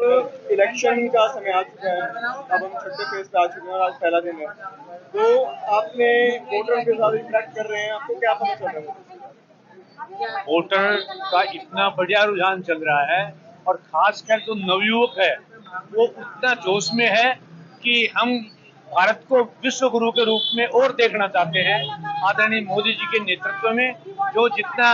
Election का समय आ चुका है, अब हम छठे फेज पे आ चुके हैं और आज पहला दिन है। तो आपने वोटरों के साथ इंटरेक्ट कर रहे हैं, आपको क्या पता चल रहा है? वोटर का इतना बढ़िया रुझान चल रहा है और खासकर जो नवयुवक है वो उतना जोश में है कि हम भारत को विश्व गुरु के रूप में और देखना चाहते हैं। आदरणीय मोदी जी के नेतृत्व में जो जितना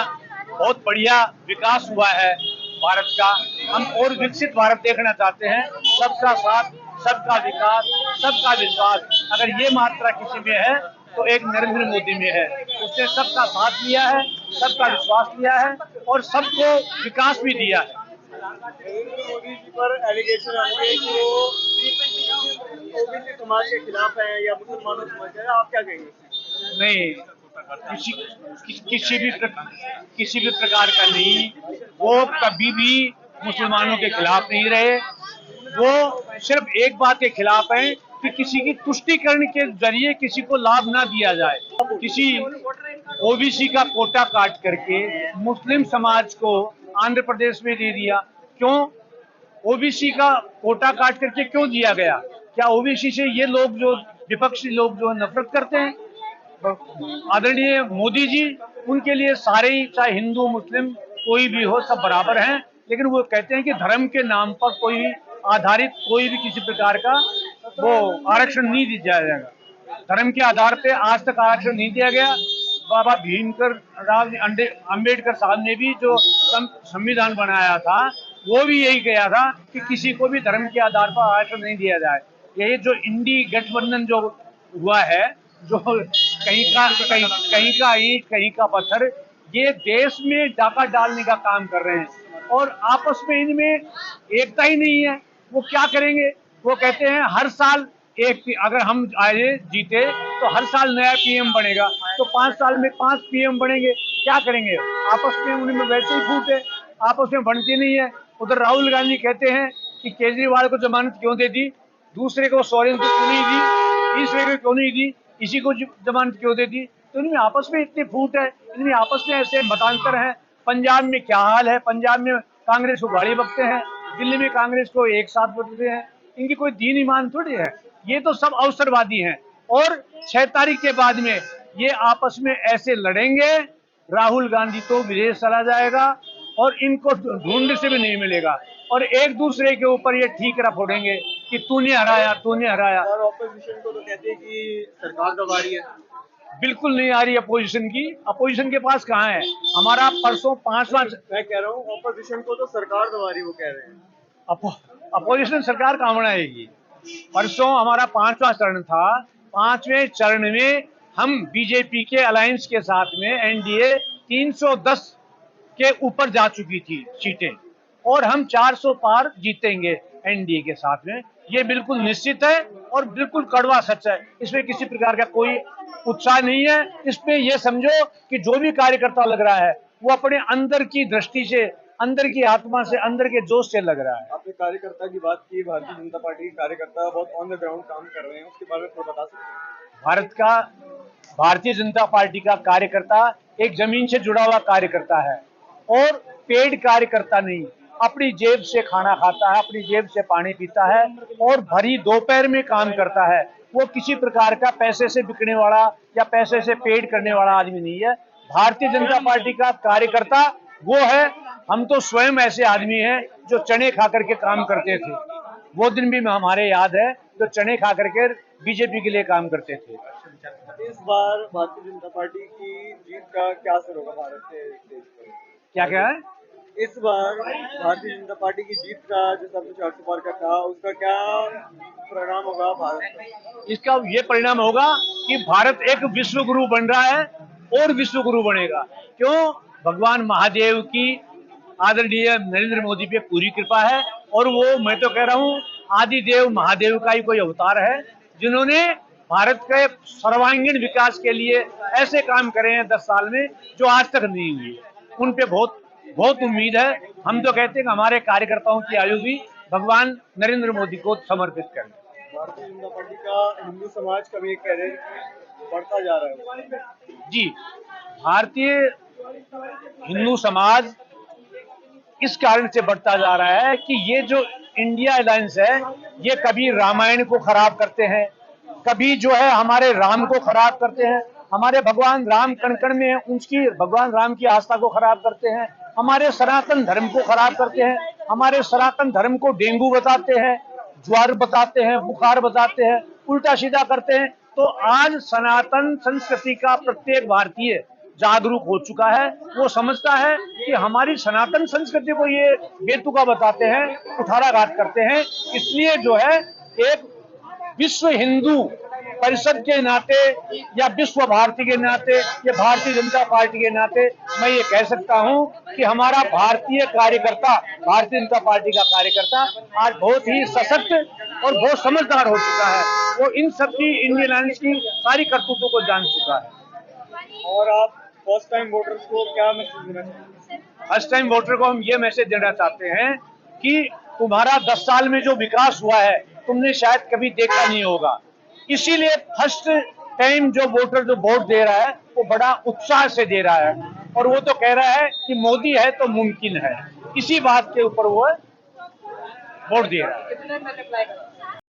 बहुत बढ़िया विकास हुआ है भारत का, हम और विकसित भारत देखना चाहते हैं। सबका साथ, सबका विकास, सबका विश्वास, अगर ये मात्रा किसी में है तो एक नरेंद्र मोदी में है। उसने सबका साथ लिया है, सबका विश्वास लिया है और सबको विकास भी दिया है। नरेंद्र मोदी जी पर एलिगेशन आ रही है कि वो ओबीसी समाज के खिलाफ है या मुसलमानों समाज है, आप क्या कहेंगे? नहीं, किसी भी प्रकार का नहीं। वो कभी भी मुसलमानों के खिलाफ नहीं रहे। वो सिर्फ एक बात के खिलाफ है कि किसी की तुष्टीकरण के जरिए किसी को लाभ ना दिया जाए। किसी ओबीसी का कोटा काट करके मुस्लिम समाज को आंध्र प्रदेश में दे दिया। क्यों ओबीसी का कोटा काट करके क्यों दिया गया? क्या ओबीसी से ये लोग जो विपक्षी लोग जो नफरत करते हैं? आदरणीय मोदी जी, उनके लिए सारे ही, चाहे हिंदू मुस्लिम कोई भी हो, सब बराबर हैं। लेकिन वो कहते हैं कि धर्म के नाम पर कोई आधारित कोई भी किसी प्रकार का वो आरक्षण नहीं दिया जाएगा। धर्म के आधार पे आज तक आरक्षण नहीं दिया गया। बाबा भीमकर राव अम्बेडकर साहब ने भी जो संविधान बनाया था वो भी यही कहा था कि किसी को भी धर्म के आधार पर आरक्षण नहीं दिया जाए। ये जो इंडी गठबंधन जो हुआ है, जो कहीं का ईंट कहीं का पत्थर, ये देश में डाका डालने का काम कर रहे हैं और आपस में इनमें एकता ही नहीं है। वो क्या करेंगे? वो कहते हैं हर साल एक, अगर हम आए जीते तो हर साल नया पीएम बनेगा, तो 5 साल में 5 पीएम बनेंगे। क्या करेंगे? आपस में उनमें वैसे ही फूट है, आपस में बनती नहीं है। उधर राहुल गांधी कहते हैं कि केजरीवाल को जमानत क्यों दे दी, दूसरे को सोरेन को क्यों नहीं दी, तीसरे को क्यों नहीं दी, इसी को जमानत क्यों दे दी? तो इनमें आपस में इतनी फूट है, इनमें आपस में ऐसे मतांतर हैं। पंजाब में क्या हाल है? पंजाब में कांग्रेस को गाड़ी बकते हैं, दिल्ली में कांग्रेस को एक साथ बकते हैं। इनकी कोई दीन ईमान थोड़ी है। ये तो सब अवसरवादी हैं और 6 तारीख के बाद में ये आपस में ऐसे लड़ेंगे। राहुल गांधी तो विदेश चला जाएगा और इनको ढूंढने से भी नहीं मिलेगा और एक दूसरे के ऊपर ये ठीकरा फोड़ेंगे कि तूने हराया, तूने हराया। और ऑपोजिशन को तो कहते हैं कि सरकार दबा रही है। बिल्कुल नहीं आ रही अपोजिशन की। अपोजिशन के पास कहाँ है? हमारा परसों 5वां, मैं कह रहा हूँ ऑपोजिशन को तो सरकार दबा रही है, वो कह रहे हैं। अपोजिशन सरकार कहाँ बनाएगी? परसों हमारा 5वां चरण था। 5वें चरण में हम बीजेपी के अलायंस के साथ में एनडीए 310 के ऊपर जा चुकी थी सीटें और हम 400 पार जीतेंगे एनडीए के साथ में। ये बिल्कुल निश्चित है और बिल्कुल कड़वा सच है। इसमें किसी प्रकार का कोई उत्साह नहीं है। इसमें ये समझो कि जो भी कार्यकर्ता लग रहा है वो अपने अंदर की दृष्टि से, अंदर की आत्मा से, अंदर के जोश से लग रहा है। आपने कार्यकर्ता की बात की, भारतीय जनता पार्टी के कार्यकर्ता बहुत ऑन द ग्राउंड काम कर रहे हैं, उसके बारे में थोड़ा बता सकते हैं? भारतीय जनता पार्टी का कार्यकर्ता एक जमीन से जुड़ा हुआ कार्यकर्ता है और पेड कार्यकर्ता नहीं। अपनी जेब से खाना खाता है, अपनी जेब से पानी पीता है और भरी दोपहर में काम करता है। वो किसी प्रकार का पैसे से बिकने वाला या पैसे से पेड करने वाला आदमी नहीं है। भारतीय जनता पार्टी का कार्यकर्ता वो है। हम तो स्वयं ऐसे आदमी हैं जो चने खा करके काम करते थे। वो दिन भी हमारे याद है जो चने खा करके बीजेपी के लिए काम करते थे। इस बार भारतीय जनता पार्टी की जीत का क्या असर होगा भारत के देश पर? क्या है? इस बार भारतीय जनता पार्टी की जीत का, जैसा आपने 400 पार का कहा, उसका क्या परिणाम होगा भारत में? इसका ये परिणाम होगा कि भारत एक विश्व गुरु बन रहा है और विश्व गुरु बनेगा। क्यों? भगवान महादेव की, आदरणीय नरेंद्र मोदी पे पूरी कृपा है और वो, मैं तो कह रहा हूँ, आदिदेव महादेव का ही कोई अवतार है जिन्होंने भारत के सर्वांगीण विकास के लिए ऐसे काम करे हैं 10 साल में जो आज तक नहीं हुए। उन पे बहुत बहुत उम्मीद है। हम तो कहते हैं कि हमारे कार्यकर्ताओं की आयु भी भगवान नरेंद्र मोदी को समर्पित करें। भारतीय जनता पार्टी का हिंदू समाज का भी एक कैरियर बढ़ता जा रहा है। जी, भारतीय हिंदू समाज इस कारण से बढ़ता जा रहा है कि ये जो इंडिया अलायंस है, ये कभी रामायण को खराब करते हैं, कभी जो है हमारे राम को खराब करते हैं, हमारे भगवान राम कण कण में उनकी भगवान राम की आस्था को खराब करते हैं, हमारे सनातन धर्म को खराब करते हैं, हमारे सनातन धर्म को डेंगू बताते हैं, ज्वार बताते हैं, बुखार बताते हैं, उल्टा सीधा करते हैं। तो आज सनातन संस्कृति का प्रत्येक भारतीय जागरूक हो चुका है। वो समझता है कि हमारी सनातन संस्कृति को ये बेतुका बताते हैं, कुठाराघात करते हैं। इसलिए जो है एक विश्व हिंदू परिषद के नाते या विश्व भारती के नाते या भारतीय जनता पार्टी के नाते मैं ये कह सकता हूं कि हमारा भारतीय कार्यकर्ता, भारतीय जनता पार्टी का कार्यकर्ता आज बहुत ही सशक्त और बहुत समझदार हो चुका है। वो इन सब की इंडियन अलायंस की सारी करतूतों को जान चुका है। और आप फर्स्ट टाइम वोटर्स को क्या मैसेज देना चाहते हैं? फर्स्ट टाइम वोटर को हम ये मैसेज देना चाहते हैं कि तुम्हारा 10 साल में जो विकास हुआ है तुमने शायद कभी देखा नहीं होगा। इसीलिए फर्स्ट टाइम जो वोटर जो वोट दे रहा है वो बड़ा उत्साह से दे रहा है और वो तो कह रहा है कि मोदी है तो मुमकिन है। इसी बात के ऊपर वो वोट दे रहा है।